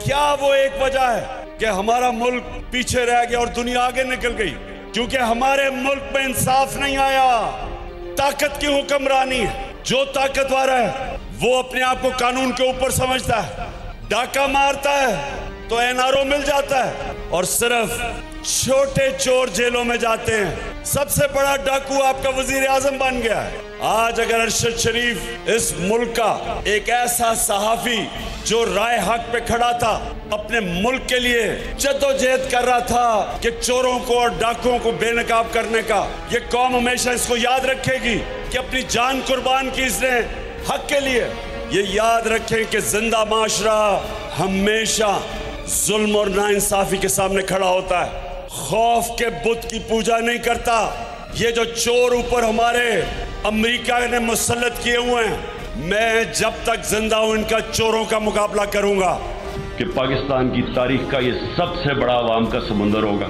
क्या वो एक वजह है कि हमारा मुल्क पीछे रह गया और दुनिया आगे निकल गई? क्योंकि हमारे मुल्क में इंसाफ नहीं आया, ताकत की हुक्मरानी है। जो ताकतवर है वो अपने आप को कानून के ऊपर समझता है, डाका मारता है तो एनआरओ मिल जाता है और सिर्फ छोटे चोर जेलों में जाते हैं। सबसे बड़ा डाकू आपका वजीर आजम बन गया है। आज अगर अरशद शरीफ इस मुल्क का एक ऐसा सहाफी जो राय हक पे खड़ा था, अपने मुल्क के लिए जद्दोजहद कर रहा था कि चोरों को और डाकुओं को बेनकाब करने का, ये कौम हमेशा इसको याद रखेगी कि अपनी जान कुर्बान की इसने हक के लिए। ये याद रखें कि जिंदा माशरा हमेशा जुल्म और नाइंसाफी के सामने खड़ा होता है, खौफ के बुत की पूजा नहीं करता। ये जो चोर ऊपर हमारे अमेरिका ने मुसल्लत किए हुए हैं, मैं जब तक जिंदा हूं इनका चोरों का मुकाबला करूंगा। कि पाकिस्तान की तारीख का ये सबसे बड़ा अवाम का समुंदर होगा।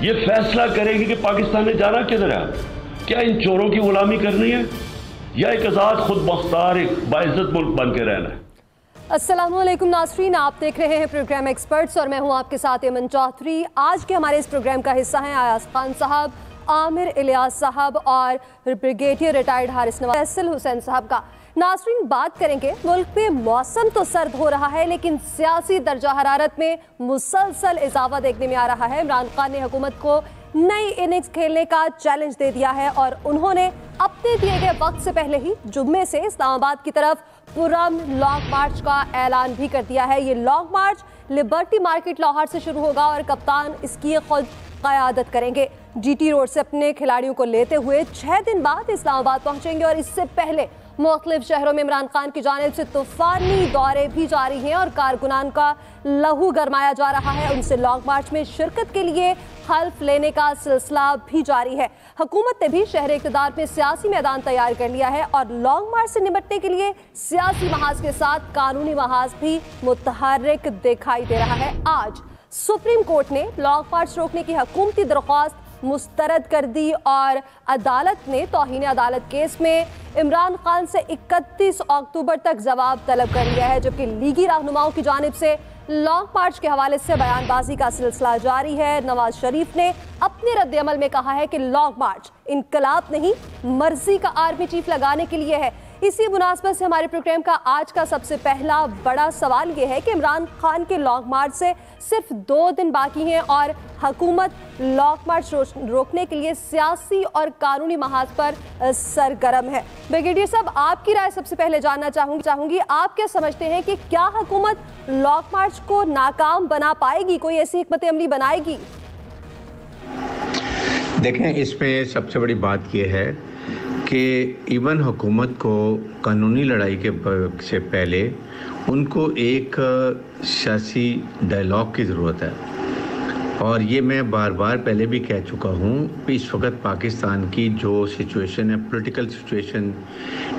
ये फैसला करेगी कि पाकिस्तान ने जाना किधर है। क्या इन चोरों की गुलामी करनी है या एक आज़ाद खुद मुख्तार एक बाइज्जत मुल्क बन के रहना है। अस्सलामुअलैकुम नाज़रीन, आप देख रहे हैं प्रोग्राम एक्सपर्ट्स और मैं हूं आपके साथ एमन चौधरी। आज के हमारे इस प्रोग्राम का हिस्सा हैं अयाज खान साहब, आमिर इलियास साहब और ब्रिगेडियर रिटायर्ड हारिस नवाज फैसल हुसैन साहब का। नाज़रीन, बात करेंगे मुल्क में मौसम तो सर्द हो रहा है लेकिन सियासी दर्जा हरारत में मुसलसल इजाफा देखने में आ रहा है। इमरान खान ने हुकूमत को नई इनिंग्स खेलने का चैलेंज दे दिया है और उन्होंने अपने दिए गए वक्त से पहले ही जुम्मे से इस्लामाबाद की तरफ पुरम लॉन्ग मार्च का ऐलान भी कर दिया है। ये लॉन्ग मार्च लिबर्टी मार्केट लाहौर से शुरू होगा और कप्तान इसकी खुद क़यादत करेंगे। जीटी रोड से अपने खिलाड़ियों को लेते हुए 6 दिन बाद इस्लामाबाद पहुंचेंगे और इससे पहले मुख्तलिफ शहरों में इमरान खान की जानिब से तूफानी दौरे भी जारी हैं और कारकुनान का लहू गरमाया जा रहा है। उनसे लॉन्ग मार्च में शिरकत के लिए हल्फ लेने का सिलसिला भी जारी है। हुकूमत ने भी शहर इक़्तिदार में सियासी मैदान तैयार कर लिया है और लॉन्ग मार्च से निपटने के लिए सियासी महाज के साथ कानूनी महाज भी मुतहर्रिक दिखाई दे रहा है। आज सुप्रीम कोर्ट ने लॉन्ग मार्च रोकने की हुकूमती दरख्वास्त मुस्तरद कर दी और अदालत ने तौहीन अदालत केस में इमरान खान से 31 अक्टूबर तक जवाब तलब कर लिया है, जबकि लीगी रहनुमाओं की जानिब से लॉन्ग मार्च के हवाले से बयानबाजी का सिलसिला जारी है। नवाज शरीफ ने अपने रद्द-ए-अमल में कहा है कि लॉन्ग मार्च इनकलाब नहीं, मर्जी का आर्मी चीफ लगाने के लिए है। इसी मुनासबत से हमारे प्रोग्राम का आज का सबसे पहला बड़ा सवाल यह है कि इमरान खान के लॉन्ग मार्च से सिर्फ 2 दिन बाकी हैं और हुकूमत लॉन्ग मार्च रोकने के लिए सियासी और कानूनी महाज पर सरगर्म है। ब्रिगेडियर साहब, आपकी राय सबसे पहले जानना चाहूंगी आप क्या समझते हैं कि क्या हुकूमत लॉन्ग मार्च को नाकाम बना पाएगी, कोई ऐसी हिकमत अमली बनाएगी? देखें, इसमें सबसे बड़ी बात यह है कि इवन हुकूमत को कानूनी लड़ाई से पहले उनको एक सियासी डायलॉग की ज़रूरत है और ये मैं बार बार पहले भी कह चुका हूँ। इस वक्त पाकिस्तान की जो सिचुएशन है, पॉलिटिकल सिचुएशन,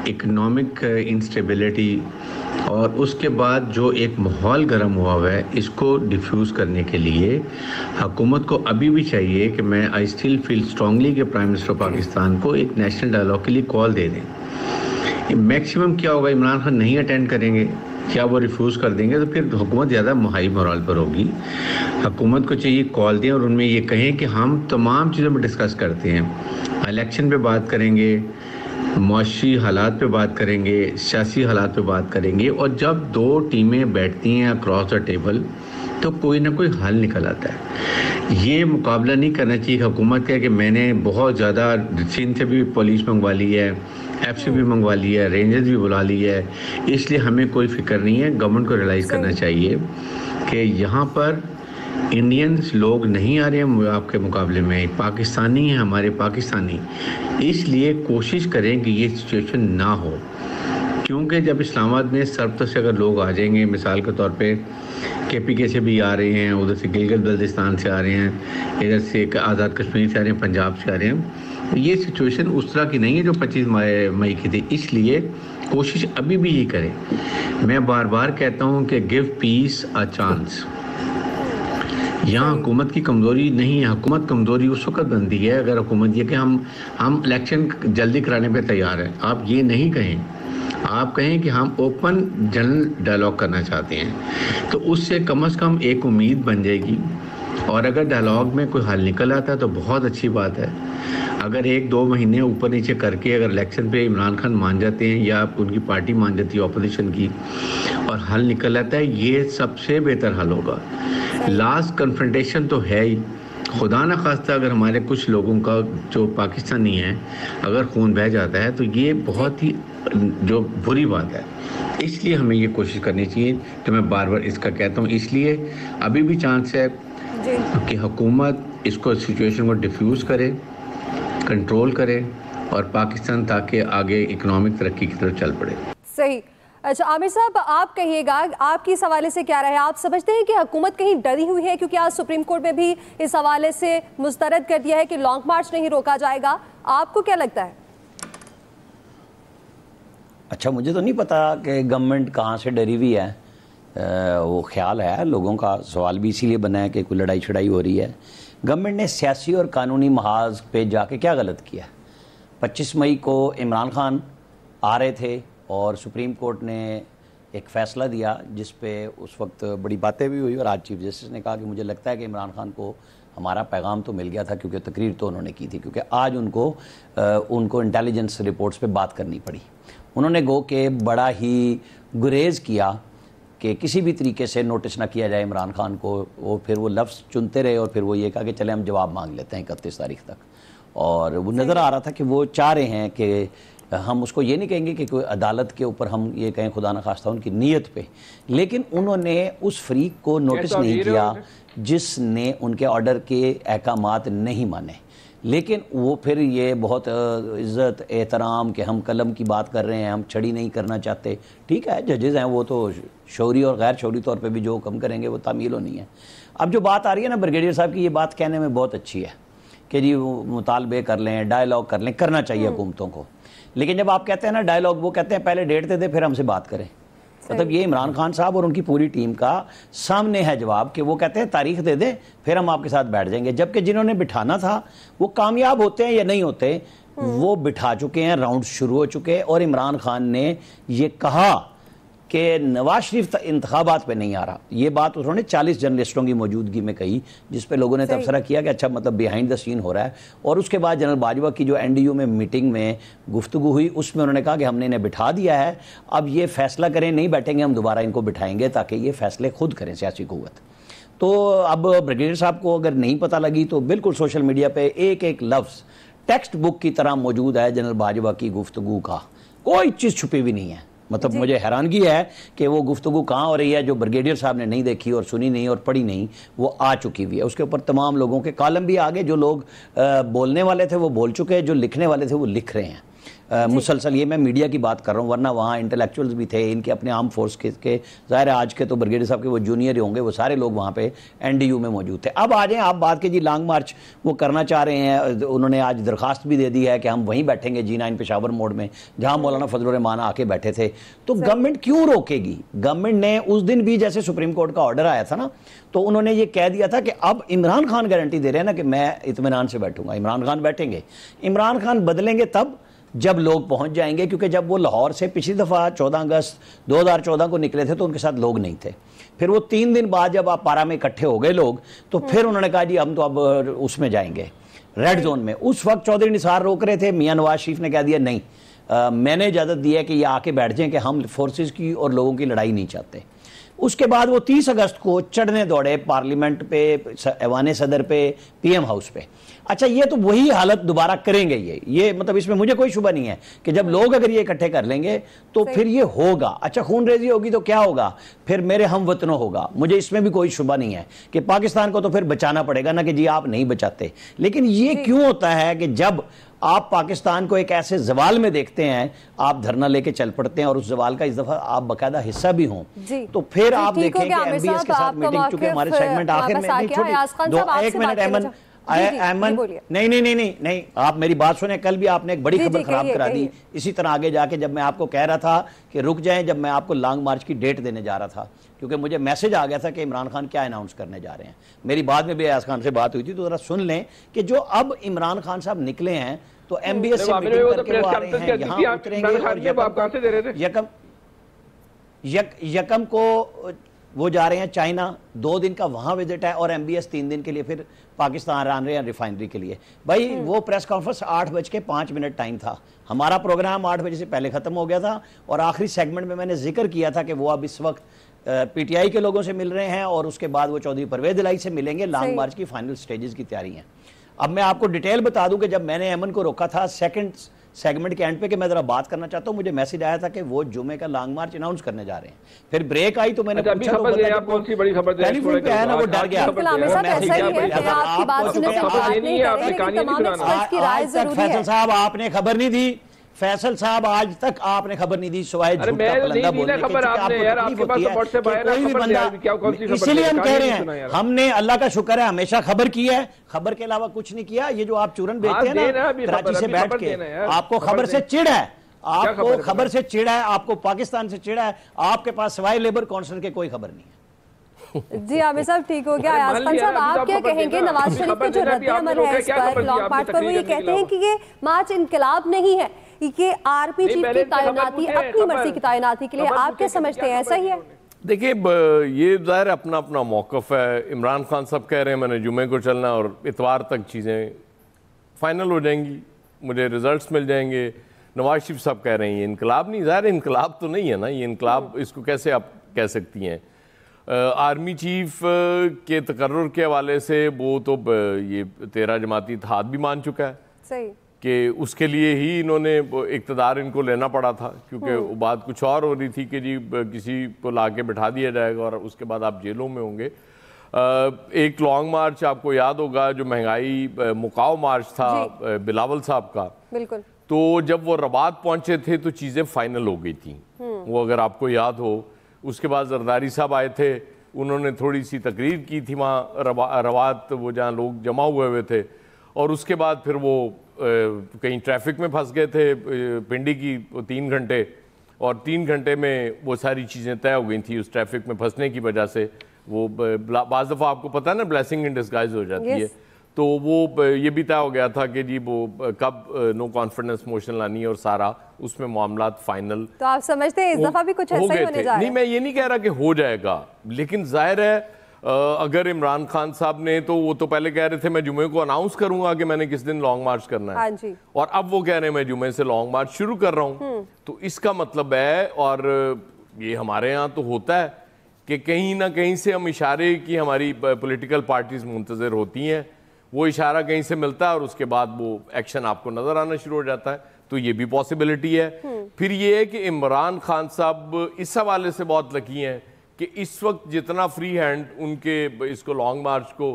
इकोनॉमिक इंस्टेबिलिटी और उसके बाद जो एक माहौल गर्म हुआ हुआ है, इसको डिफ्यूज़ करने के लिए हुकूमत को अभी भी चाहिए कि मैं आई स्टिल फील स्ट्रांगली कि प्राइम मिनिस्टर पाकिस्तान को एक नेशनल डायलॉग के लिए कॉल दे दें। मैक्सिमम क्या होगा, इमरान खान नहीं अटेंड करेंगे, क्या वो रिफ्यूज़ कर देंगे तो फिर हुकूमत ज़्यादा हाई मोरल पर होगी। हुकूमत को चाहिए कॉल दें और उनमें ये कहें कि हम तमाम चीज़ों पर डिस्कस करते हैं, इलेक्शन पे बात करेंगे, मुआशी हालात पे बात करेंगे, सियासी हालात पे बात करेंगे और जब 2 टीमें बैठती हैं अक्रॉस द टेबल तो कोई ना कोई हल निकल आता है। ये मुकाबला नहीं करना चाहिए हुकूमत का कि मैंने बहुत ज़्यादा सिंध से भी पुलिस मंगवा ली है, एफसी भी मंगवा ली है, रेंजर्स भी बुला ली है, इसलिए हमें कोई फिक्र नहीं है। गवर्नमेंट को रियलाइज़ करना चाहिए कि यहाँ पर इंडियंस लोग नहीं आ रहे हैं आपके मुकाबले में, पाकिस्तानी हैं हमारे पाकिस्तानी, इसलिए कोशिश करें कि ये सिचुएशन ना हो। क्योंकि जब इस्लामाबाद में सर्वत से अगर लोग आ जाएंगे, मिसाल के तौर पे KPK से भी आ रहे हैं, उधर से गिलगित बल्तिस्तान से आ रहे हैं, इधर से आज़ाद कश्मीर से आ रहे हैं, पंजाब से आ रहे हैं, ये सिचुएशन उस तरह की नहीं है जो 25 मई की थी। इसलिए कोशिश अभी भी ये करें। मैं बार बार कहता हूँ कि गिव पीस अ चांस। यहाँ हुकूमत की कमज़ोरी नहीं है, हुकूमत कमज़ोरी उस वक्त बनती है अगर हुकूमत ये कि हम इलेक्शन जल्दी कराने पे तैयार हैं। आप ये नहीं कहें आप कहें कि हम ओपन जनरल डायलॉग करना चाहते हैं, तो उससे कम से कम एक उम्मीद बन जाएगी। और अगर डायलॉग में कोई हल निकल आता है तो बहुत अच्छी बात है। अगर 1-2 महीने ऊपर नीचे करके अगर इलेक्शन पे इमरान खान मान जाते हैं या उनकी पार्टी मान जाती है ऑपोजिशन की, और हल निकल आता है, ये सबसे बेहतर हल होगा। लास्ट कन्फ्रंटेशन तो है ही, खुदा न खास्ता अगर हमारे कुछ लोगों का जो पाकिस्तानी है अगर खून बह जाता है तो ये बहुत ही जो बुरी बात है। इसलिए हमें ये कोशिश करनी चाहिए, तो मैं बार बार इसका कहता हूँ। इसलिए अभी भी चांस है कि हुकूमत इसको सिचुएशन को डिफ्यूज़ करे, कंट्रोल करे और पाकिस्तान ताकि आगे इकोनॉमिक तरक्की की तरफ चल पड़े। सही। अच्छा आमिर साहब, आप कहिएगा, आपकी इस हवाले से क्या राय है? आप समझते हैं कि हुकूमत कहीं डरी हुई है, क्योंकि आज सुप्रीम कोर्ट में भी इस हवाले से मुस्तरद कर दिया है कि लॉन्ग मार्च नहीं रोका जाएगा। आपको क्या लगता है? अच्छा, मुझे तो नहीं पता कि गवर्नमेंट कहाँ से डरी हुई है। वो ख्याल है लोगों का, सवाल भी इसीलिए बना है कि कोई लड़ाई छड़ाई हो रही है। गवर्नमेंट ने सियासी और कानूनी महाज पे जाके क्या गलत किया? 25 मई को इमरान खान आ रहे थे और सुप्रीम कोर्ट ने एक फ़ैसला दिया जिस पे उस वक्त बड़ी बातें भी हुई, और आज चीफ जस्टिस ने कहा कि मुझे लगता है कि इमरान खान को हमारा पैगाम तो मिल गया था, क्योंकि तकरीर तो उन्होंने की थी, क्योंकि आज उनको इंटेलिजेंस रिपोर्ट्स पे बात करनी पड़ी। उन्होंने गो के बड़ा ही गुरेज किया कि किसी भी तरीके से नोटिस ना किया जाए इमरान खान को। फिर वो लफ्ज़ चुनते रहे और फिर वो ये कहा कि चले हम जवाब मांग लेते हैं 31 तारीख तक। और वो नज़र आ रहा था कि वो चाह रहे हैं कि हम उसको ये नहीं कहेंगे कि कोई अदालत के ऊपर हम ये कहें खुदा न खास्ता उनकी नीयत पे, लेकिन उन्होंने उस फरीक को नोटिस नहीं किया जिसने उनके ऑर्डर के अहकामात नहीं माने। लेकिन वो फिर ये बहुत इज़्ज़त एहतराम कि हम कलम की बात कर रहे हैं, हम छड़ी नहीं करना चाहते। ठीक है, जजेज़ हैं, वो तो शौरी और गैर शौरी तौर पे भी जो हुक्म करेंगे वो तामील होनी है। अब जो बात आ रही है ना ब्रिगेडियर साहब की, ये बात कहने में बहुत अच्छी है कि जी मुतालबे कर लें, डायलॉग कर लें, करना चाहिए हुकूमतों को। लेकिन जब आप कहते हैं ना डायलॉग, वो कहते हैं पहले डेट दे दे फिर हमसे बात करें। मतलब ये इमरान खान साहब और उनकी पूरी टीम का सामने है जवाब कि वो कहते हैं तारीख दे दें फिर हम आपके साथ बैठ जाएंगे, जबकि जिन्होंने बिठाना था वो कामयाब होते हैं या नहीं होते, वो बिठा चुके हैं, राउंड शुरू हो चुके हैं। और इमरान खान ने ये कहा कि नवाज शरीफ इंतखाबात पे नहीं आ रहा। ये बात उन्होंने 40 जर्नलिस्टों की मौजूदगी में कही, जिस पे लोगों ने तबसरा किया कि अच्छा मतलब बिहाइंड द सीन हो रहा है। और उसके बाद जनरल बाजवा की जो NDU में मीटिंग में गुफ्तगू हुई, उसमें उन्होंने कहा कि हमने इन्हें बिठा दिया है, अब ये फैसला करें, नहीं बैठेंगे हम दोबारा इनको बिठाएंगे ताकि ये फैसले खुद करें सियासी क़ुव्वत। तो अब ब्रिगेडियर साहब को अगर नहीं पता लगी तो बिल्कुल सोशल मीडिया पर एक एक लफ्ज़ टेक्स्ट बुक की तरह मौजूद है जनरल बाजवा की गुफ्तगू का, कोई चीज़ छुपी भी नहीं है। मतलब मुझे हैरानगी है कि वो गुफ्तगू कहाँ हो रही है जो ब्रिगेडियर साहब ने नहीं देखी और सुनी नहीं और पढ़ी नहीं, वो आ चुकी हुई है। उसके ऊपर तमाम लोगों के कॉलम भी आ गए, जो लोग बोलने वाले थे वो बोल चुके हैं, जो लिखने वाले थे वो लिख रहे हैं मुसलसल। ये मैं मीडिया की बात कर रहा हूँ, वरना वहाँ इंटेलेक्चुअल्स भी थे, इनके अपने आर्म फोर्स के ज़ाहिर है आज के तो ब्रिगेडियर साहब के वो जूनियर ही होंगे, वो सारे लोग वहाँ पे NDU में मौजूद थे। अब आ जाएँ आप बात के जी लॉन्ग मार्च वो करना चाह रहे हैं, उन्होंने आज दरख्वास्त भी दे दी है कि हम वहीं बैठेंगे G9 पेशावर मोड में जहाँ मौलाना फजलुर रहमान आके बैठे थे। तो गवर्नमेंट क्यों रोकेगी? गवर्नमेंट ने उस दिन भी जैसे सुप्रीम कोर्ट का ऑर्डर आया था ना, तो उन्होंने ये कह दिया था कि अब इमरान खान गारंटी दे रहे हैं ना कि मैं इत्मीनान से बैठूंगा। इमरान खान बैठेंगे, इमरान खान बदलेंगे तब जब लोग पहुंच जाएंगे, क्योंकि जब वो लाहौर से पिछली दफ़ा 14 अगस्त 2014 को निकले थे तो उनके साथ लोग नहीं थे। फिर वो 3 दिन बाद जब आप पारा में इकट्ठे हो गए लोग, तो फिर उन्होंने कहा जी हम तो अब उसमें जाएंगे रेड जोन में। उस वक्त चौधरी निसार रोक रहे थे, मियां नवाज शरीफ ने कह दिया नहीं, मैंने इजाज़त दी है कि ये आके बैठ जाएं कि हम फोर्सेस की और लोगों की लड़ाई नहीं चाहते। उसके बाद वो 30 अगस्त को चढ़ने दौड़े पार्लियामेंट पे, ऐवान सदर पे, PM हाउस पे। अच्छा, ये तो वही हालत दोबारा करेंगे ये मतलब इसमें मुझे कोई शुबा नहीं है कि जब लोग अगर ये इकट्ठे कर लेंगे तो फिर ये होगा। अच्छा, खून रेजी होगी तो क्या होगा? फिर मेरे हम वतनों होगा, मुझे इसमें भी कोई शुबा नहीं है कि पाकिस्तान को तो फिर बचाना पड़ेगा ना कि जी आप नहीं बचाते। लेकिन ये क्यों होता है कि जब आप पाकिस्तान को एक ऐसे जवाल में देखते हैं, आप धरना लेके चल पड़ते हैं और उस जवाल का इस दफा आप बाकायदा हिस्सा भी हों, तो फिर आप देखें कि MBS के साथ मीटिंग, चूंकि हमारे सेगमेंट आखिर में, एक मिनट अमन नहीं, आप मेरी बात सुने। कल भी आपने एक बड़ी खबर खराब करा दी। इसी तरह आगे जाके जब मैं आपको कह रहा था कि रुक जाएं, जब मैं आपको लॉन्ग मार्च की डेट देने जा रहा था, क्योंकि मुझे मैसेज आ गया था कि इमरान खान क्या अनाउंस करने जा रहे हैं। मेरी बाद में भी अयाज खान से बात हुई थी, तो जरा सुन लें कि जो अब इमरान खान साहब निकले हैं तो एमबीएस से मीटिंग करके वो आ रहे हैं, यहाँ उतरेंगे और यकम को वो जा रहे हैं चाइना, 2 दिन का वहां विजिट है, और एमबीएस 3 दिन के लिए फिर पाकिस्तान आ रहे हैं रिफाइनरी के लिए। भाई वो प्रेस कॉन्फ्रेंस 8:05 टाइम था, हमारा प्रोग्राम 8 बजे से पहले खत्म हो गया था, और आखिरी सेगमेंट में मैंने जिक्र किया था कि वो अब इस वक्त पीटीआई के लोगों से मिल रहे हैं, और उसके बाद वो चौधरी परवेज इलाही से मिलेंगे। लॉन्ग मार्च की फाइनल स्टेजेस की तैयारी है। अब मैं आपको डिटेल बता दूं कि जब मैंने अमन को रोका था सेकंड सेगमेंट के एंड पे कि मैं जरा बात करना चाहता हूं, मुझे मैसेज आया था कि वो जुमे का लॉन्ग मार्च अनाउंस करने जा रहे हैं। फिर ब्रेक आई तो मैंने पूछा, तो कौन सी बड़ी खबर टेलीफोन पे है ना, वो डर गया। फैसल साहब आपने खबर नहीं दी, फैसल साहब आज तक आपने खबर नहीं दी, सिवाय झूठा पलंदा बोलने के। कोई भी बंदा, इसीलिए हम कह रहे हैं, हमने अल्लाह का शुक्र है हमेशा खबर की है, खबर के अलावा कुछ नहीं किया। ये जो आप चूरन बेचते हैं ना कराची से बैठ के, आपको खबर से चिढ़ है, आपको खबर से चिढ़ है, आपको पाकिस्तान से चिढ़ है, आपके पास सिवाय लेबर काउंसिल के कोई खबर नहीं है। जी आमिर साहब ठीक हो गया। आयाज खान साहब आप क्या कहेंगे नवाज शरीफ के जो रद्द-ए-अमल है इस पर लॉन्ग मार्च पर? वो ये कहते हैं कि ये मार्च इनकलाब नहीं है, ये आर्मी चीफ की तैनाती, अपनी मर्जी की तैनाती के लिए। आप क्या समझते हैं, ऐसा ही है? देखिए ये ज़ाहिर अपना अपना मौक़िफ़ है। इमरान खान साहब कह रहे हैं मैंने जुमे को चलना और इतवार तक चीज़ें फाइनल हो जाएंगी, मुझे रिजल्ट्स मिल जाएंगे। नवाज शरीफ साहब कह रहे हैं ये इनकलाब नहीं। ज़ाहिर इनकलाब तो नहीं है ना ये इनकलाब, इसको कैसे आप कह सकती हैं? आर्मी चीफ के तकर्रुर के हवाले से वो तो ये 13 जमाती इत्तेहाद भी मान चुका है सही कि उसके लिए ही इन्होंने इक़्तिदार इनको लेना पड़ा था, क्योंकि वो बात कुछ और हो रही थी कि जी किसी को ला के बैठा दिया जाएगा और उसके बाद आप जेलों में होंगे। एक लॉन्ग मार्च आपको याद होगा जो महंगाई मुकाव मार्च था बिलावल साहब का, बिल्कुल, तो जब वो रबात पहुंचे थे तो चीज़ें फाइनल हो गई थी, वो अगर आपको याद हो। उसके बाद जरदारी साहब आए थे, उन्होंने थोड़ी सी तकरीर की थी वहाँ रवात वो जहाँ लोग जमा हुए थे, और उसके बाद फिर वो कहीं ट्रैफिक में फंस गए थे पिंडी की 3 घंटे, और 3 घंटे में वो सारी चीज़ें तय हो गई थी उस ट्रैफिक में फंसने की वजह से। वो बाज़ दफ़ा आपको पता है ना ब्लेसिंग इन डिस्गाइज हो जाती है, तो वो ये भी तय हो गया था कि जी वो कब नो कॉन्फिडेंस मोशन लानी है और सारा उसमें मामला फाइनल। तो आप समझते हैं इस दफा भी कुछ ऐसा ही होने जा रहा है? नहीं, मैं ये नहीं कह रहा कि हो जाएगा, लेकिन जाहिर है अगर इमरान खान साहब ने तो वो तो पहले कह रहे थे मैं जुमे को अनाउंस करूंगा कि मैंने किस दिन लॉन्ग मार्च करना है, हाँ जी, और अब वो कह रहे हैं मैं जुमे से लॉन्ग मार्च शुरू कर रहा हूँ। तो इसका मतलब है, और ये हमारे यहाँ तो होता है कि कहीं ना कहीं से हम इशारे की हमारी पॉलिटिकल पार्टीज मुंतजर होती हैं, वो इशारा कहीं से मिलता है और उसके बाद वो एक्शन आपको नजर आना शुरू हो जाता है। तो ये भी पॉसिबिलिटी है। फिर ये है कि इमरान खान साहब इस हवाले से बहुत लकी हैं कि इस वक्त जितना फ्री हैंड उनके इसको लॉन्ग मार्च को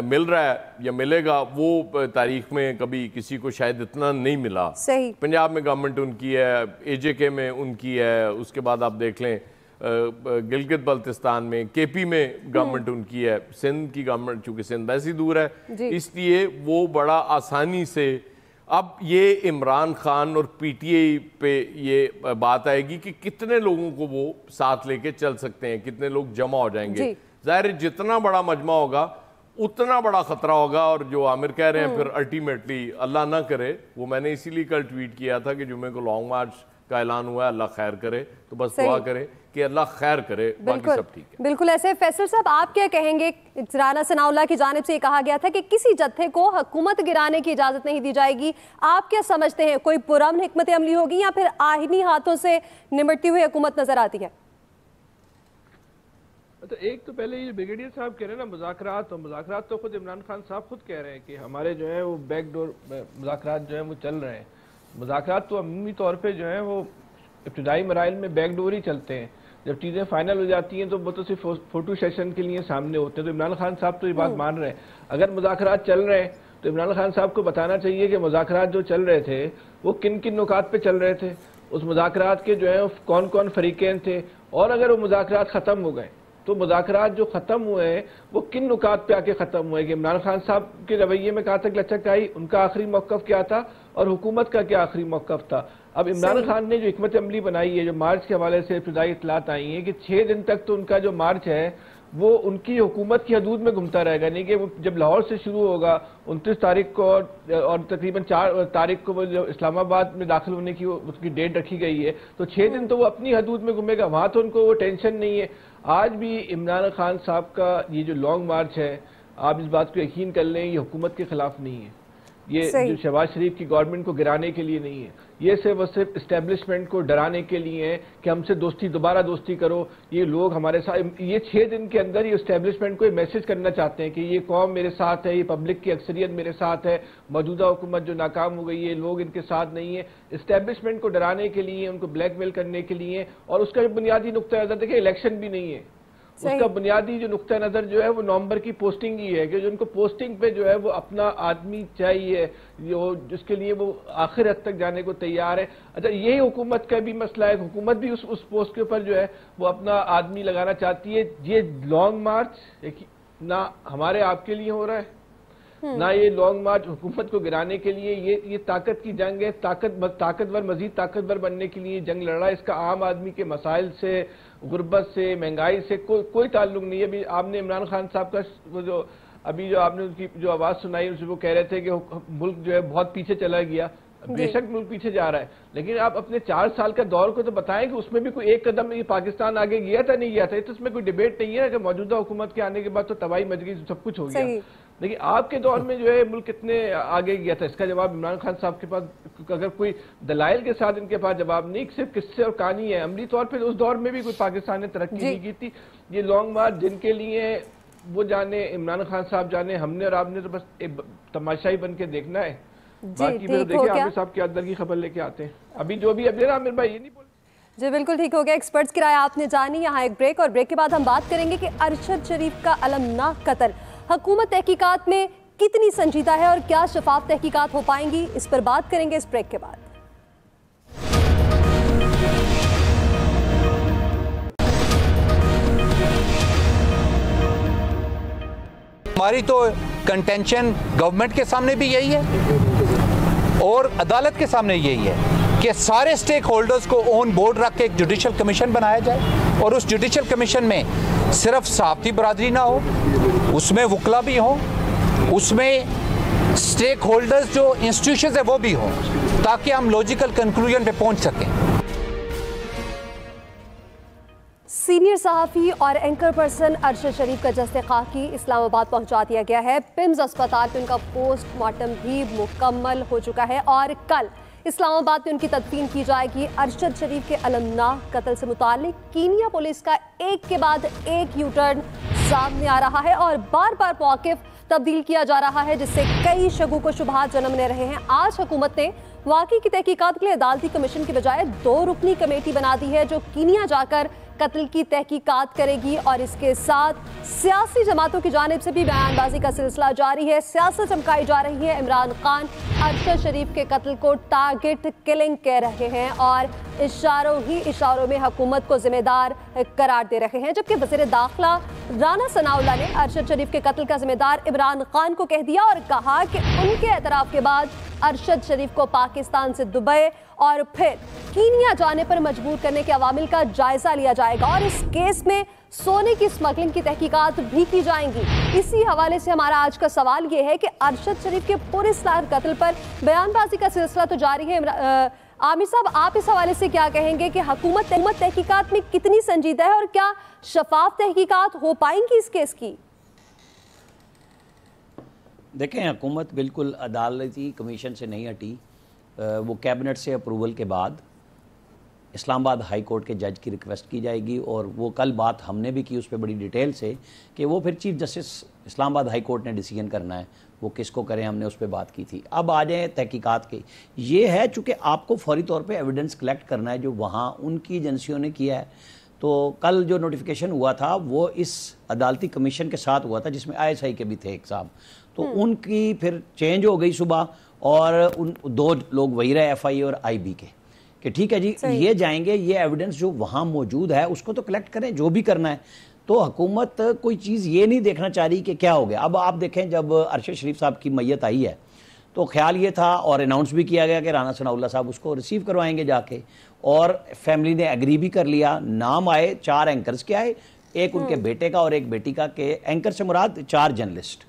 मिल रहा है या मिलेगा, वो तारीख में कभी किसी को शायद इतना नहीं मिला। सही। पंजाब में गवर्नमेंट उनकी है, AJK में उनकी है, उसके बाद आप देख लें गिलगित बल्तिस्तान में KP में गवर्नमेंट उनकी है, सिंध की गवर्नमेंट चूंकि सिंध वैसी दूर है इसलिए वो बड़ा आसानी से। अब ये इमरान खान और PTI पे ये बात आएगी कि कितने लोगों को वो साथ लेके चल सकते हैं, कितने लोग जमा हो जाएंगे। जाहिर जितना बड़ा मजमा होगा उतना बड़ा खतरा होगा, और जो आमिर कह रहे हैं फिर अल्टीमेटली अल्लाह ना करे, वो मैंने इसीलिए कल ट्वीट किया था कि जुमे को लॉन्ग मार्च का ऐलान हुआ है, अल्लाह खैर करे, तो बस दुआ करें कि अल्लाह खैर करे, बाकी सब ठीक है। बिल्कुल ऐसे। फैसल साहब आप क्या कहेंगे? राना सनाउल्लाह की जानिब से ये कहा गया था कि किसी जत्थे को हुकूमत गिराने की इजाजत नहीं दी जाएगी, आप क्या समझते हैं, कोई पुरअमन हिकमत अमली होगी या फिर आहिनी हाथों से निमटती हुई हुकूमत नजर आती है? तो एक तो पहले ये ब्रिगेडियर साहब कह रहे हैं ना मुज़ाकरात तो खुद इमरान खान साहब खुद कह रहे हैं कि हमारे जो है वो बैकडोर मुज़ाकरात जो है वो चल रहे हैं। मुज़ाकरात तो अमूमी तौर पे जो है वो इब्तिदाई मराइल में बैकडोर ही चलते हैं, जब चीज़ें फाइनल हो जाती हैं तो वो तो सिर्फ फोटो सेशन के लिए सामने होते हैं। तो इमरान खान साहब तो ये बात मान रहे हैं, अगर मुज़ाकरात चल रहे हैं तो इमरान खान साहब को बताना चाहिए कि मुज़ाकरात जो चल रहे थे वो किन किन नुकात पे चल रहे थे, उस मुज़ाकरात के जो है कौन कौन फरीक़ैन थे, और अगर वो मुज़ाकरात ख़त्म हो गए तो मुज़ाकरात जो ख़त्म हुए हैं वो किन नुकात पे आके ख़त्म हुए कि इमरान खान साहब के रवैये में कहाँ तक लचक आई, उनका आखिरी मौक़िफ़ क्या था और हुकूमत का क्या आखिरी मौक़िफ़ था। अब इमरान खान ने जो हिकमत अमली बनाई है, जो मार्च के हवाले से इब्तिदाई इत्तलात आई हैं कि 6 दिन तक तो उनका जो मार्च है वो उनकी हुकूमत की हदूद में घूमता रहेगा, नहीं कि वो जब लाहौर से शुरू होगा 29 तारीख को और तकरीबन 4 तारीख को वो जो इस्लामाबाद में दाखिल होने की उसकी डेट रखी गई है, तो 6 दिन तो वो अपनी हदूद में घूमेगा, वहाँ तो उनको वो टेंशन नहीं है। आज भी इमरान खान साहब का ये जो लॉन्ग मार्च है, आप इस बात को यकीन कर लें, ये हुकूमत के खिलाफ नहीं है, ये जो शहबाज शरीफ की गवर्नमेंट को गिराने के लिए नहीं है, ये सिर्फ इस्टेब्लिशमेंट को डराने के लिए है कि हमसे दोस्ती दोबारा दोस्ती करो। ये लोग हमारे साथ, ये 6 दिन के अंदर ये इस्टेब्लिशमेंट को मैसेज करना चाहते हैं कि ये कौम मेरे साथ है, ये पब्लिक की अक्सरियत मेरे साथ है, मौजूदा हुकूमत जो नाकाम हो गई है लोग इनके साथ नहीं है। इस्टेब्लिशमेंट को डराने के लिए, उनको ब्लैकमेल करने के लिए, और उसका जो बुनियादी नुक्ता नज़र देखिए इलेक्शन भी नहीं है, उसका बुनियादी जो नुक्ता नज़र जो है वो नवंबर की पोस्टिंग ही है कि जो उनको पोस्टिंग पे जो है वो अपना आदमी चाहिए जो जिसके लिए वो आखिर हद तक जाने को तैयार है। अच्छा, यही हुकूमत का भी मसला है, हुकूमत भी उस पोस्ट के ऊपर जो है वो अपना आदमी लगाना चाहती है। ये लॉन्ग मार्च ना हमारे आपके लिए हो रहा है, ना ये लॉन्ग मार्च हुकूमत को गिराने के लिए, ये ताकत की जंग है, ताकतवर मजीद ताकतवर बनने के लिए जंग लड़ रहा है। इसका आम आदमी के मसाइल से, गुर्बत से, महंगाई से कोई ताल्लुक नहीं है। अभी आपने इमरान खान साहब का वो जो अभी जो आपने उनकी जो आवाज़ सुनाई उसमें वो कह रहे थे कि मुल्क जो है बहुत पीछे चला गया। बेशक मुल्क पीछे जा रहा है, लेकिन आप अपने 4 साल का दौर को तो बताएं कि उसमें भी कोई एक कदम ये पाकिस्तान आगे गया था नहीं गया था। तो उसमें कोई डिबेट नहीं है कि मौजूदा हुकूमत के आने के बाद तो तबाही मच गई, सब कुछ हो गया, लेकिन आपके दौर में जो है मुल्क कितने आगे गया था, इसका जवाब इमरान खान साहब के पास अगर कोई दलाइल के साथ इनके पास जवाब नहीं, सिर्फ किस्से और कहानी है। अमली तौर पर उस दौर में भी कोई पाकिस्तान ने तरक्की नहीं की थी। ये लॉन्ग मार्च जिनके लिए वो जाने, इमरान खान साहब जाने, हमने और आपने तो बस एक तमाशाई बन के देखना है। बाकी फिर देखिए आमिर साहब के अंदर की खबर लेके आते हैं। अभी जो भी अभी आमिर भाई ये नहीं बोल। जी बिल्कुल ठीक हो गया, एक्सपर्ट्स की राय आपने जानी। यहाँ एक ब्रेक, और ब्रेक के बाद हम बात करेंगे कि अरशद शरीफ का अलमनाक कत्ल हुकूमत तहकीकात में कितनी संजीदा है और क्या शफाफ तहकीकात हो पाएंगी, इस पर बात करेंगे इस ब्रेक के बाद। हमारी तो कंटेंशन गवर्नमेंट के सामने भी यही है और अदालत के सामने यही है कि सारे स्टेक होल्डर्स को ऑन बोर्ड रख के एक जुडिशल कमीशन बनाया जाए, और उस जुडिशल कमीशन में सिर्फ सहाफ़ती बरादरी ना हो, उसमें वकला भी हो, उसमें स्टेक होल्डर्स जो इंस्टीट्यूशन है वो भी हो, ताकि हम लॉजिकल कंक्लूजन पे पहुंच सकें। सीनियर सहाफ़ी और एंकर पर्सन अरशद शरीफ का जस्ते खाकी इस्लामाबाद पहुंचा दिया गया है। पिम्स अस्पताल में उनका पोस्टमार्टम भी मुकम्मल हो चुका है और कल इस्लामाबाद में उनकी तदफीन की जाएगी। अरशद शरीफ के अलमनाक कत्ल से मुतालिक कीनिया पुलिस का एक के बाद एक यू टर्न सामने आ रहा है और बार बार मौक़िफ़ तब्दील किया जा रहा है, जिससे कई शकूक को शुबहात जन्म ले रहे हैं। आज हुकूमत ने वाक़ई की तहकीकात के लिए अदालती कमीशन की बजाय 2 रुकनी कमेटी बना दी है जो कीनिया जाकर कत्ल की तहकीकात करेगी, और इसके साथ सियासी जमातों की जानिब से भी बयानबाजी का सिलसिला जारी है। सियासत चमकाई जा रही है। इमरान खान अरशद शरीफ के कत्ल को टारगेट किलिंग कह रहे हैं और इशारों ही इशारों में हुकूमत को जिम्मेदार करार दे रहे हैं, जबकि वज़ीर दाखिला राना सनाउल्लाह ने अरशद शरीफ के कत्ल का जिम्मेदार इमरान खान को कह दिया और कहा कि उनके एतराफ़ के बाद अरशद शरीफ को पाकिस्तान से दुबई और फिर कीनिया जाने पर मजबूर करने के अवामिल का जायजा लिया जाएगा और इस केस में सोने की स्मगलिंग की तहकीकात भी की जाएंगी। इसी हवाले से हमारा आज का सवाल ये है कि अरशद शरीफ के पुरस्कार कत्ल पर बयानबाजी का सिलसिला तो जारी है। आमिर साहब, आप इस हवाले से क्या कहेंगे कि हुकूमत तहकीकात में कितनी संजीदा है और क्या शफाफ तहकीकात हो पाएंगी इस केस की? देखें, हुकूमत बिल्कुल अदालती कमीशन से नहीं हटी। वो कैबिनेट से अप्रूवल के बाद इस्लामाबाद हाई कोर्ट के जज की रिक्वेस्ट की जाएगी और वो कल बात हमने भी की उस पर बड़ी डिटेल से कि वो फिर chief justice Islamabad high court ने डिसीजन करना है वो किसको करें, हमने उस पर बात की थी। अब आ जाए तहकीकात के, ये है चूँकि आपको फौरी तौर पे एविडेंस कलेक्ट करना है जो वहाँ उनकी एजेंसियों ने किया है। तो कल जो नोटिफिकेशन हुआ था वो इस अदालती कमीशन के साथ हुआ था जिसमें ISI के भी थे एक साहब, तो उनकी फिर चेंज हो गई सुबह और उन 2 लोग वही रहे FI और IB के कि ठीक है जी ये जाएंगे, ये एविडेंस जो वहाँ मौजूद है उसको तो कलेक्ट करें, जो भी करना है। तो हुकूमत कोई चीज़ ये नहीं देखना चाह रही कि क्या हो गया। अब आप देखें, जब अरशद शरीफ साहब की मैयत आई है तो ख्याल ये था और अनाउंस भी किया गया कि राना सनाउल्लाह साहब उसको रिसीव करवाएंगे जाके, और फैमिली ने एग्री भी कर लिया। नाम आए, 4 एंकर्स के आए, एक उनके बेटे का और एक बेटी का, के एंकर से मुराद 4 जर्नलिस्ट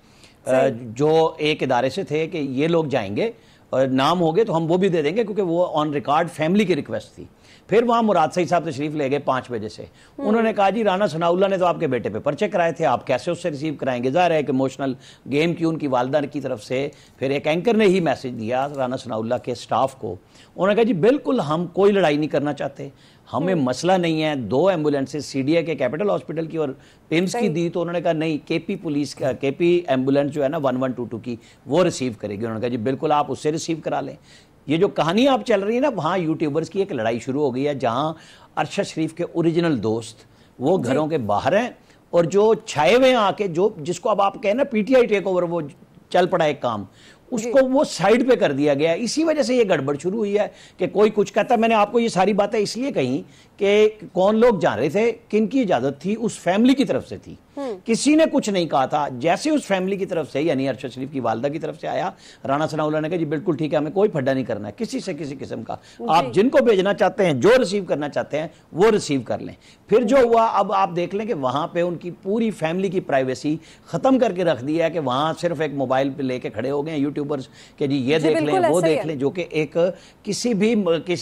जो एक इदारे से थे कि ये लोग जाएंगे और नाम हो गए तो हम वो भी दे देंगे, क्योंकि वो ऑन रिकॉर्ड फैमिली की रिक्वेस्ट थी। फिर वहाँ मुराद सईद साहब तशरीफ ले गए 5 बजे से। उन्होंने कहा जी राना सनाउल्लाह ने तो आपके बेटे पे पर्चे कराए थे, आप कैसे उससे रिसीव कराएंगे। ज़ाहिर है कि इमोशनल गेम की उनकी वालदा की तरफ से फिर एक एंकर ने ही मैसेज दिया राना सनाउल्लाह के स्टाफ को। उन्होंने कहा जी बिल्कुल हम कोई लड़ाई नहीं करना चाहते, हमें मसला नहीं है। 2 एम्बुलेंसेज सीडीए के कैपिटल हॉस्पिटल की और पिम्स की दी, तो उन्होंने कहा नहीं, केपी पुलिस का, केपी एम्बुलेंस जो है ना 1122 की, वो रिसीव करेगी। उन्होंने कहा जी बिल्कुल आप उससे रिसीव करा लें। ये जो कहानी आप चल रही है ना, वहाँ यूट्यूबर्स की एक लड़ाई शुरू हो गई है, जहाँ अरशद शरीफ के ओरिजिनल दोस्त वो घरों के बाहर हैं, और जो छाए हुए हैं आके, जो जिसको अब आप कहें ना पीटीआई टेक ओवर, वो चल पड़ा एक काम, उसको वो साइड पे कर दिया गया। इसी वजह से ये गड़बड़ शुरू हुई है कि कोई कुछ कहता। मैंने आपको ये सारी बातें इसलिए कही कि कौन लोग जा रहे थे, किनकी इजाजत थी, उस फैमिली की तरफ से थी, किसी ने कुछ नहीं कहा था। जैसे उस फैमिली की तरफ से, यानी अरशद शरीफ की वालदा की तरफ से आया, राना सनाउल्लाह ने कहा जी बिल्कुल ठीक है, हमें कोई फड्डा नहीं करना है किसी से, किसी किस्म का। आप जिनको भेजना चाहते हैं, जो रिसीव करना चाहते हैं, वो रिसीव कर लें। फिर जो हुआ, अब आप देख लें कि वहां पे उनकी पूरी फैमिली की प्राइवेसी खत्म करके रख दी है, कि वहां सिर्फ एक मोबाइल पे लेके खड़े हो गए यूट्यूबर्स कि जी ये देख लें, वो देख लें, जो कि एक किसी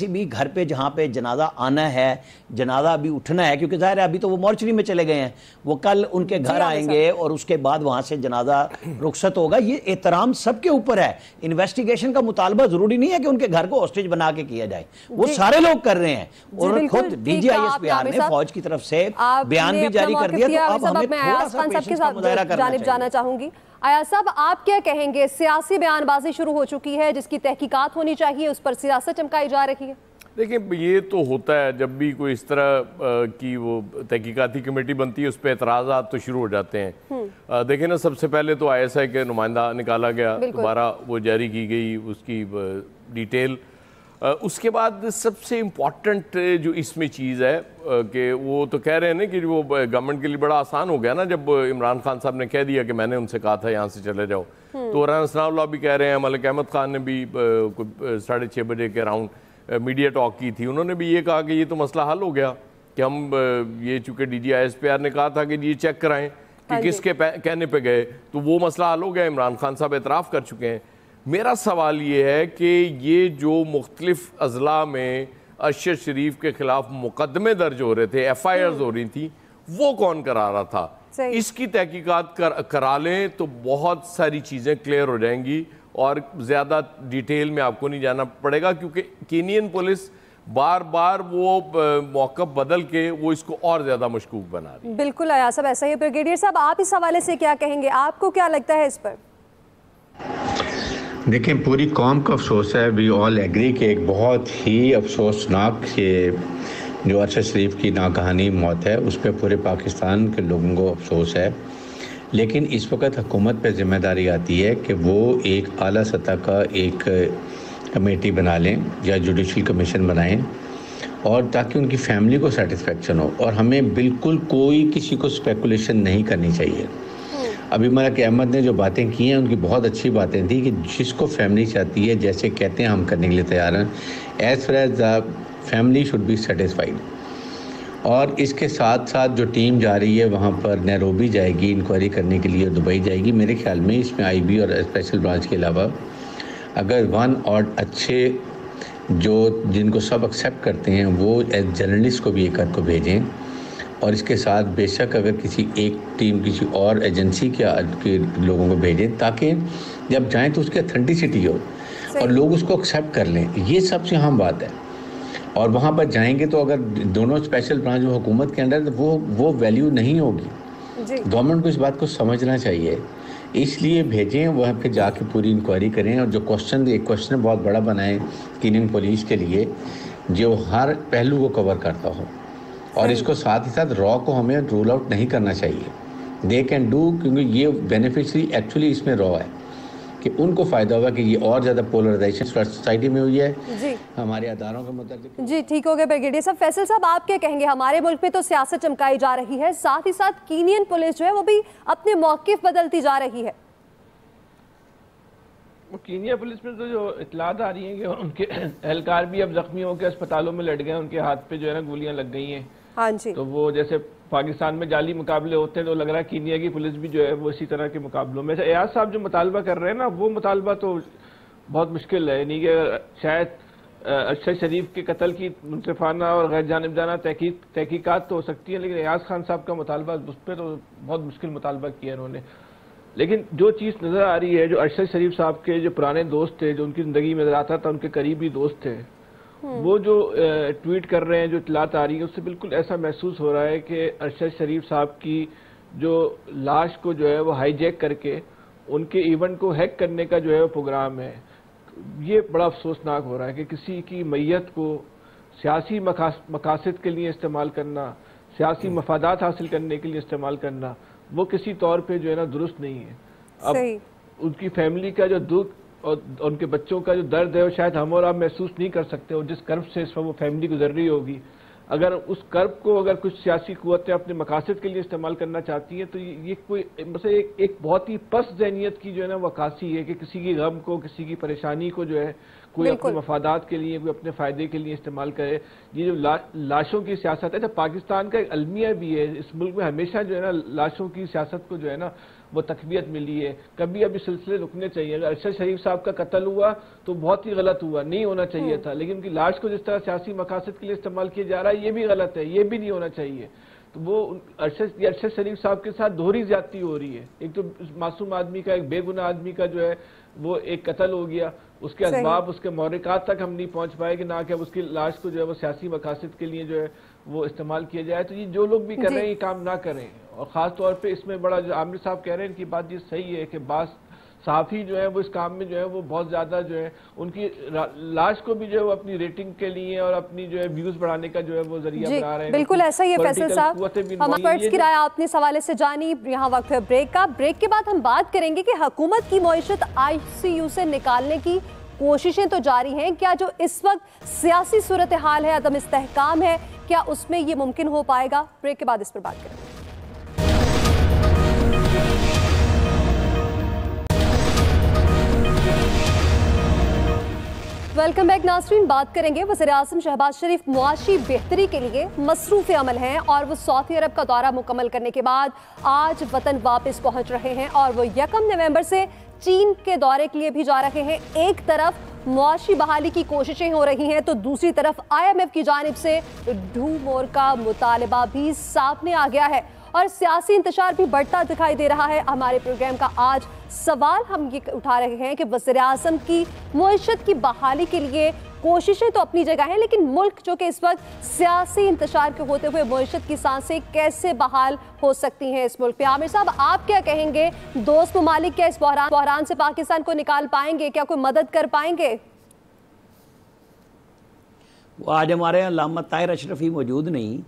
भी घर पे जहां पे जनाजा आना है, जनाजा अभी उठना है, क्योंकि जाहिर है अभी तो वो मॉर्चरी में चले गए हैं, वो कल उनके घर आएंगे और उसके बाद वहां से जनाजा रुखसत होगा। ये एहतराम सबके ऊपर है। इन्वेस्टिगेशन का मुतालबा जरूरी नहीं है कि उनके घर को हॉस्टेज बना के किया जाए, वो सारे लोग कर रहे हैं। और खुद डीजीआईएसपीआर ने फौज की तरफ से बयान भी जारी कर दिया। तो अब हमें थोड़ा सा पेशेंस का मुजाहरा करना चाहिए। जाना चाहूंगी अयाज साहब, आप क्या कहेंगे? सियासी बयानबाजी शुरू हो चुकी है जिसकी तहकीकात होनी चाहिए, उस पर सियासत चमकाई जा रही है। देखिए, ये तो होता है जब भी कोई इस तरह की वो तहकीकाती कमेटी बनती है, उस पर एतराज़ात तो शुरू हो जाते हैं। देखिए ना, सबसे पहले तो ISI के नुमाइंदा निकाला गया, दोबारा वो जारी की गई उसकी डिटेल। उसके बाद सबसे इम्पॉर्टेंट जो इसमें चीज़ है कि वो तो कह रहे हैं ना कि वो गवर्नमेंट के लिए बड़ा आसान हो गया ना, जब इमरान खान साहब ने कह दिया कि मैंने उनसे कहा था यहाँ से चले जाओ। तो राना सनाउल्लाह भी कह रहे हैं, मलिक अहमद खान ने भी 6:30 बजे के अराउंड मीडिया टॉक की थी, उन्होंने भी ये कहा कि ये तो मसला हल हो गया, कि हम ये चूँकि DGISPR ने कहा था कि ये चेक कराएं कि किसके कहने पे गए, तो वो मसला हल हो गया। इमरान खान साहब एतराफ़ कर चुके हैं। मेरा सवाल ये है कि ये जो मुख्तलिफ अजला में अरशद शरीफ के खिलाफ मुकदमे दर्ज हो रहे थे, FIRs हो रही थी, वो कौन करा रहा था? इसकी तहकीकात करा लें तो बहुत सारी चीज़ें क्लियर हो जाएंगी और ज़्यादा डिटेल में आपको नहीं जाना पड़ेगा, क्योंकि कीनियन पुलिस बार बार वो मौक़िफ़ बदल के वो इसको और ज़्यादा मशकूक बना रही है। बिल्कुल अयाज साहब, ऐसा ही। ब्रिगेडियर साहब, आप इस हवाले से क्या कहेंगे? आपको क्या लगता है इस पर? देखें, पूरी कौम का अफसोस है, वी ऑल एग्री कि एक बहुत ही अफसोसनाक जो अरशद शरीफ की नागहानी मौत है, उस पर पूरे पाकिस्तान के लोगों को अफसोस है। लेकिन इस वक्त हुकूमत पर ज़िम्मेदारी आती है कि वो एक आला सतह का एक कमेटी बना लें या जुडिशल कमीशन बनाएं, और ताकि उनकी फैमिली को सेटिस्फेक्शन हो। और हमें बिल्कुल कोई किसी को स्पेकुलेशन नहीं करनी चाहिए। अभी मलिक अहमद ने जो बातें की हैं उनकी बहुत अच्छी बातें थी कि जिसको फैमिली चाहती है, जैसे कहते हैं हम करने के लिए तैयार हैं, as far as the family should be satisfied. और इसके साथ साथ जो टीम जा रही है वहाँ पर नैरोबी जाएगी इंक्वायरी करने के लिए, दुबई जाएगी। मेरे ख्याल में इसमें IB और स्पेशल ब्रांच के अलावा अगर 1 और अच्छे जो जिनको सब एक्सेप्ट करते हैं वो एज जर्नलिस्ट को भी एक को भेजें। और इसके साथ बेशक अगर किसी एक टीम किसी और एजेंसी के लोगों को भेजें, ताकि जब जाएं तो उसकी ऑथेंटिसिटी हो और लोग उसको एक्सेप्ट कर लें। ये सबसे अहम बात है। और वहाँ पर जाएंगे तो अगर दोनों स्पेशल ब्रांच जो हुकूमत के अंदर, तो वो वैल्यू नहीं होगी। गवर्नमेंट को इस बात को समझना चाहिए, इसलिए भेजें, वहाँ पे जाके पूरी इंक्वायरी करें। और जो एक क्वेश्चन बहुत बड़ा बनाएं कीनियन पुलिस के लिए, जो हर पहलू को कवर करता हो। और इसको साथ ही साथ रॉ को हमें रूल आउट नहीं करना चाहिए। दे कैन डू, क्योंकि ये बेनिफिशरी एक्चुअली इसमें रॉ है कि उनको फ़ायदा होगा कि ये और ज़्यादा पोलराइजेशन सोसाइटी में हुई है जी हमारे अदारों के मुताबिक। जी ठीक हो गया ब्रिगेडियर साहब। फैसल साहब आप क्या कहेंगे, हमारे मुल्क में तो सियासत चमकाई जा रही है, साथ ही साथ कीनियन पुलिस जो है वो भी अपने मौक़िफ़ बदलती जा रही है। कीनिया पुलिस में तो जो इतलात आ रही हैं कि उनके एहलकार भी अब जख्मी होकर अस्पतालों में लड़ गए, उनके हाथ पे जो है ना गोलियां लग गई हैं। हाँ जी। तो वो जैसे पाकिस्तान में जाली मुकाबले होते हैं तो लग रहा है कीनिया की पुलिस भी जो है वो इसी तरह के मुकाबलों में। एयाज साहब जो मुतालबा कर रहे हैं ना, वो मुतालबा तो बहुत मुश्किल है, यानी कि शायद अरशद शरीफ के कत्ल की मुनसिफाना और गैर जानिबजाना तहकीकात तो हो सकती है, लेकिन एयाज खान साहब का मुतालबा उस पर तो बहुत मुश्किल मुतालबा किया उन्होंने। लेकिन जो चीज़ नज़र आ रही है, जो अरशद शरीफ साहब के जो पुराने दोस्त थे, जो उनकी ज़िंदगी में नजर आता था, उनके करीबी दोस्त थे, वो जो ट्वीट कर रहे हैं, जो इतलात आ रही है, उससे बिल्कुल ऐसा महसूस हो रहा है कि अरशद शरीफ साहब की जो लाश को जो है वो हाईजैक करके उनके इवेंट को हैक करने का जो है वो प्रोग्राम है। ये बड़ा अफसोसनाक हो रहा है कि किसी की मैयत को सियासी मकासद के लिए इस्तेमाल करना, सियासी मफादात हासिल करने के लिए इस्तेमाल करना, वो किसी तौर पे जो है ना दुरुस्त नहीं है। अब उनकी फैमिली का जो दुख और उनके बच्चों का जो दर्द है वो शायद हम और आप महसूस नहीं कर सकते, और जिस कर्ब से इस वक्त वो फैमिली गुजर रही होगी, अगर उस कर्ब को अगर कुछ सियासी कुव्वतें अपने मकासद के लिए इस्तेमाल करना चाहती हैं तो ये कोई मतलब एक बहुत ही पस्त ज़हनियत की जो है ना वो अक्कासी है कि किसी की गम को, किसी की परेशानी को जो है कोई अपने मफादात के लिए, कोई अपने फ़ायदे के लिए इस्तेमाल करे। ये जो लाशों की सियासत है, जब पाकिस्तान का एक अलमिया भी है, इस मुल्क में हमेशा जो है ना लाशों की सियासत को जो है ना वो तकबीयत मिली है। कभी अब ये सिलसिले रुकने चाहिए। अगर अरशद शरीफ साहब का कत्ल हुआ तो बहुत ही गलत हुआ, नहीं होना चाहिए था, लेकिन उनकी लाश को जिस तरह सियासी मकासद के लिए इस्तेमाल किया जा रहा है ये भी गलत है, ये भी नहीं होना चाहिए। तो वो अरशद शरीफ साहब के साथ दोहरी ज्यादती हो रही है। एक तो मासूम आदमी का, एक बेगुनाह आदमी का जो है वो एक कत्ल हो गया, उसके असबाब, उसके मौरिकात तक हम नहीं पहुंच पाए कि ना कि उसकी लाश को जो है वो सियासी मकासद के लिए जो है वो इस्तेमाल किया जाए। तो ये जो लोग भी कर रहे हैं ये काम ना करें। और ख़ास तौर पे इसमें बड़ा जो आमिर साहब कह रहे हैं इनकी बात ये सही है कि बास सहाफ़ी जो है वो इस काम में जो है वो बहुत ज़्यादा जो है उनकी लाश को भी जो है वो अपनी रेटिंग के लिए और अपनी जो है व्यूज़ बढ़ाने का जो है वो जरिया बना रहे हैं। बिल्कुल ऐसा ही है फैसल साहब। हम एक्सपर्ट्स की राय आपने इस हवाले से जानी। यहाँ वक्त है ब्रेक का। ब्रेक के बाद हम बात करेंगे कि हुकूमत की मईशत ICU से निकालने की कोशिशें तो जारी हैं, क्या जो इस वक्त सियासी सूरत हाल है, अदम इस्तेहकाम है, क्या उसमें ये मुमकिन हो पाएगा? ब्रेक के बाद इस पर बात करेंगे। वेलकम बैक नाज़रीन। बात करेंगे वज़ीर-ए-आज़म शहबाज शरीफ मुआशी बेहतरी के लिए मसरूफ़ अमल हैं और वो सऊदी अरब का दौरा मुकम्मल करने के बाद आज वतन वापस पहुंच रहे हैं और वो 1 नवंबर से चीन के दौरे के लिए भी जा रहे हैं। एक तरफ मुआशी बहाली की कोशिशें हो रही हैं तो दूसरी तरफ IMF की जानिब से डू मोर का मुतालबा भी सामने आ गया है और सियासी इंतशार भी बढ़ता दिखाई दे रहा है। हमारे प्रोग्राम का आज सवाल हम ये उठा रहे हैं कि वज़ीर-ए-आज़म की मुआशत की बहाली के लिए कोशिशें तो अपनी जगह हैं, लेकिन मुल्क जो कि इस वक्त सियासी इंतशार के होते हुए मुआशत की सांसें कैसे बहाल हो सकती हैं इस मुल्क पे? आमिर साहब आप क्या कहेंगे? दोस्त ममालिक क्या इस बहरान से पाकिस्तान को निकाल पाएंगे? क्या कोई मदद कर पाएंगे? आज हमारे यहाँ अल्लामा ताहिर अशरफी मौजूद नहीं,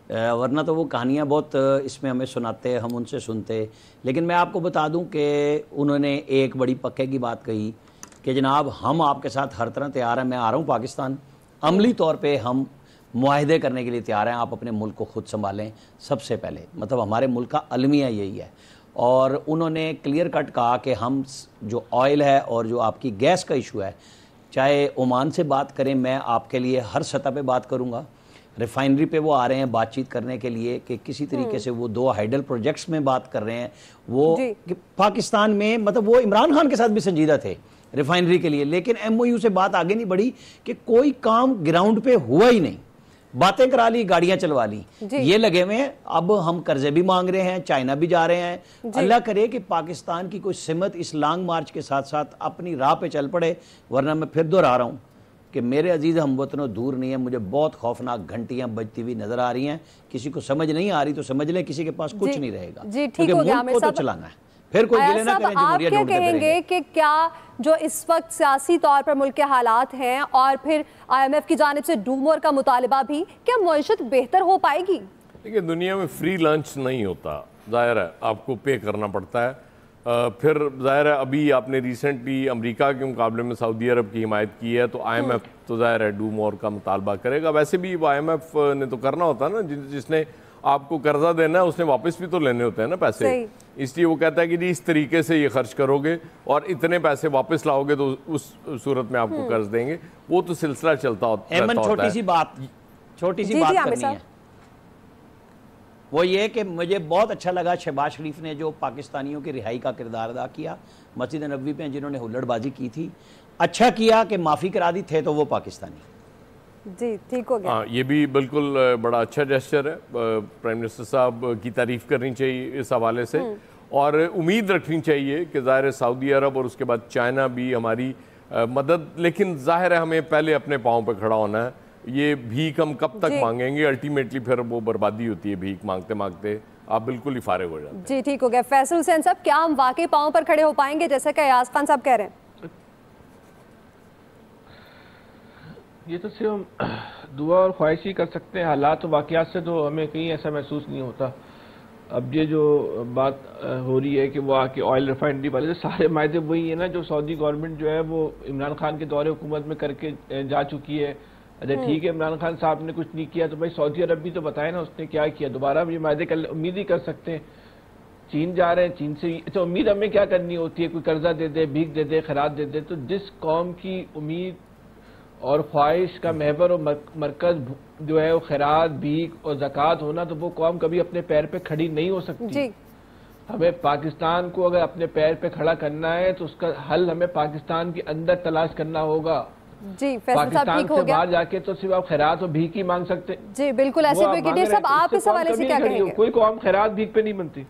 वरना तो वो कहानियाँ बहुत इसमें हमें सुनाते, हम उनसे सुनते। लेकिन मैं आपको बता दूं कि उन्होंने एक बड़ी पक्के की बात कही कि जनाब हम आपके साथ हर तरह तैयार हैं, मैं आ रहा हूँ पाकिस्तान, अमली तौर पे हम मुआहदे करने के लिए तैयार हैं, आप अपने मुल्क को खुद संभालें सबसे पहले। मतलब हमारे मुल्क का अलमिया यही है। और उन्होंने क्लियर कट कहा कि हम जो ऑयल है और जो आपकी गैस का इशू है, चाहे ओमान से बात करें, मैं आपके लिए हर सतह पे बात करूँगा। रिफाइनरी पे वो आ रहे हैं बातचीत करने के लिए कि किसी तरीके से वो 2 हाइडल प्रोजेक्ट्स में बात कर रहे हैं वो कि पाकिस्तान में, मतलब वो इमरान खान के साथ भी संजीदा थे रिफाइनरी के लिए, लेकिन MOU से बात आगे नहीं बढ़ी कि कोई काम ग्राउंड पे हुआ ही नहीं। बातें करा ली, गाड़ियां चलवा ली, ये लगे हुए हैं। अब हम कर्जे भी मांग रहे हैं, चाइना भी जा रहे हैं। अल्लाह करे कि पाकिस्तान की कोई सिमत इस लॉन्ग मार्च के साथ साथ अपनी राह पे चल पड़े, वरना मैं फिर दोहरा रहा हूँ कि मेरे अजीज़ हमवतनों दूर नहीं है, मुझे बहुत खौफनाक घंटियां बजती हुई नजर आ रही हैं। किसी को समझ नहीं आ रही तो समझ लें किसी के पास कुछ नहीं रहेगा, जी ठीक हो गया आमिर साहब, तो चलाना है। फिर कोई गिले ना करें, आप क्या कहेंगे कि क्या जो इस वक्त सियासी तौर पर मुल्क के हालात हैं और फिर IMF की जानिब से डू मोर का मुतालबा भी, क्या मईशत बेहतर हो पाएगी? देखिए दुनिया में फ्री लंच नहीं होता, जाहिर है आपको पे करना पड़ता है। फिर ज़ाहिर है अभी आपने रिसेंटली अमेरिका के मुकाबले में सऊदी अरब की हिमायत की है, तो IMF तो ज़ाहिर है डू मोर का मुतालबा करेगा। वैसे भी वो IMF ने तो करना होता है ना, जिसने आपको कर्जा देना है उसने वापस भी तो लेने होते हैं ना पैसे, इसलिए वो कहता है कि जी इस तरीके से ये खर्च करोगे और इतने पैसे वापस लाओगे तो उस सूरत में आपको कर्ज देंगे। वो तो सिलसिला चलता होता है। छोटी सी बात करनी है, वो ये कि मुझे बहुत अच्छा लगा शहबाज शरीफ ने जो पाकिस्तानियों की रिहाई का किरदार अदा किया मस्जिद नबवी पे, जिन्होंने हुल्लड़बाजी की थी। अच्छा किया कि माफ़ी करा दी, थे तो वो पाकिस्तानी। जी ठीक हो गया। हाँ, ये भी बिल्कुल बड़ा अच्छा जेस्चर है। प्राइम मिनिस्टर साहब की तारीफ करनी चाहिए इस हवाले से, और उम्मीद रखनी चाहिए कि ज़ाहिर सऊदी अरब और उसके बाद चाइना भी हमारी मदद, लेकिन ज़ाहिर है हमें पहले अपने पाँव पर खड़ा होना है। ये भीख हम कब तक मांगेंगे? अल्टीमेटली फिर वो बर्बादी होती है भीख मांगते मांगते, आप बिल्कुल ही फारिग हो जाते हैं। जी ठीक हो गया। फैसल हुसैन साहब, क्या हम वाकई पाँव पर खड़े हो पाएंगे जैसे कि अयाज खान साहब कह रहे हैं? ये तो सिर्फ दुआ और ख्वाहिश ही कर सकते हैं। हालात और वाक़यात से तो हमें कहीं ऐसा महसूस नहीं होता। अब ये जो बात हो रही है कि वो आके ऑयल रिफाइनरी वाले, तो सारे मायदे वही है ना जो सऊदी गवर्नमेंट जो है वो इमरान खान के दौरे हुकूमत में करके जा चुकी है। अच्छा ठीक है, इमरान खान साहब ने कुछ नहीं किया तो भाई सऊदी अरब भी तो बताए ना उसने क्या किया। दोबारा हम ये मायदे कर उम्मीद ही कर सकते हैं। चीन जा रहे हैं, चीन से अच्छा उम्मीद हमें क्या करनी होती है? कोई कर्जा दे दे, भीख दे दे, खैरात दे दे। तो जिस कौम की उम्मीद और ख्वाहिश का महवर और मरकज जो है वो खैरात, भीख और ज़कात होना, तो वो कौम कभी अपने पैर पे खड़ी नहीं हो सकती जी। हमें पाकिस्तान को अगर अपने पैर पे खड़ा करना है तो उसका हल हमें पाकिस्तान के अंदर तलाश करना होगा जी। पाकिस्तान से बाहर जाके तो सिर्फ आप खैरात और भीख ही मांग सकते जी। बिल्कुल ऐसे ब्रिगेडियर साहब, आप इस हवाले से क्या कहेंगे? कोई कौम खैरात भीख पे नहीं बनती।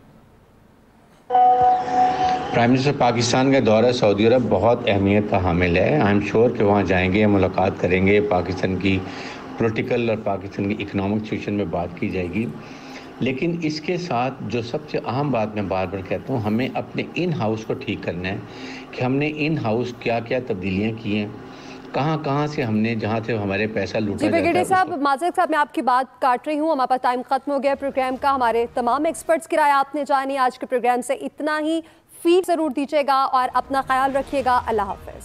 प्राइम मिनिस्टर पाकिस्तान का दौरा सऊदी अरब बहुत अहमियत का हामिल है। आई एम श्योर कि वहाँ जाएंगे, मुलाकात करेंगे, पाकिस्तान की पॉलिटिकल और पाकिस्तान की इकनॉमिक सिचुएशन में बात की जाएगी। लेकिन इसके साथ जो सबसे अहम बात मैं बार बार कहता हूँ, हमें अपने इन हाउस को ठीक करना है कि हमने इन हाउस क्या क्या तब्दीलियाँ की हैं, कहाँ से हमने जहाँ से हमारे पैसा लूटा जी। ब्रिगेडियर साहब, माजरत साहब मैं आपकी बात काट रही हूँ, हमारे पास टाइम खत्म हो गया प्रोग्राम का। हमारे तमाम एक्सपर्ट्स की राय आपने जानी। आज के प्रोग्राम से इतना ही। फीड जरूर दीजिएगा और अपना ख्याल रखिएगा। अल्लाह हाफिज।